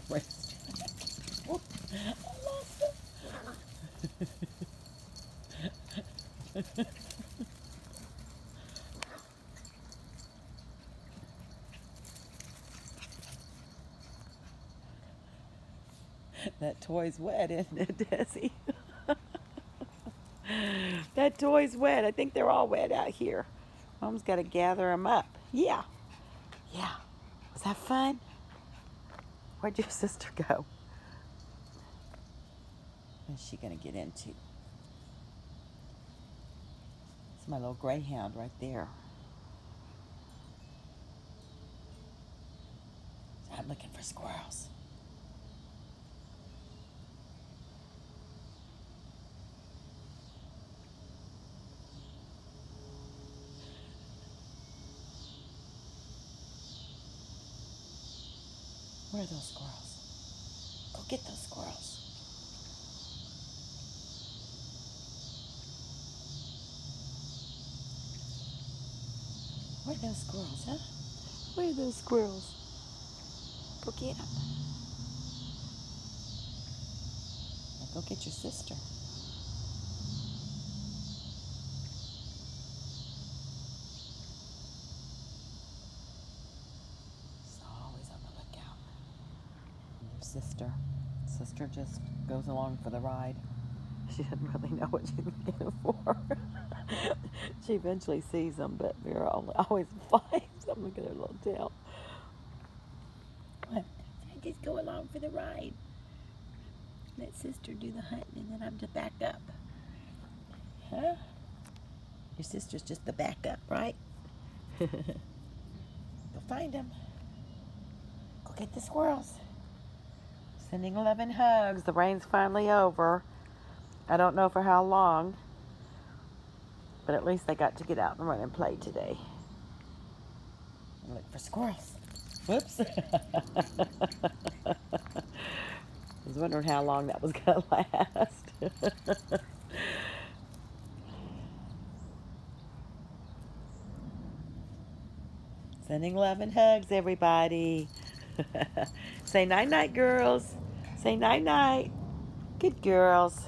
Rest. Oh, I lost him. That toy's wet, isn't it, Desi? That toy's wet. I think they're all wet out here. Mom's got to gather them up. Yeah. Yeah. Was that fun? Where'd your sister go? What's she going to get into? It's my little greyhound right there. I'm looking for squirrels. Where are those squirrels? Go get those squirrels. Where are those squirrels, huh? Where are those squirrels? Go get them. Now go get your sister. She's always on the lookout. And your sister. Sister just goes along for the ride. She doesn't really know what she's looking for. She eventually sees them, but Vera always finds them. Look at her little tail. What? I just go along for the ride. Let sister do the hunting, and then I'm to back up. Huh? Your sister's just the backup, right? Go find them. Go get the squirrels. Sending 11 hugs. The rain's finally over. I don't know for how long, but at least they got to get out and run and play today. And look for squirrels. Whoops. I was wondering how long that was going to last. Sending love and hugs, everybody. Say night-night, girls. Say night-night. Good girls.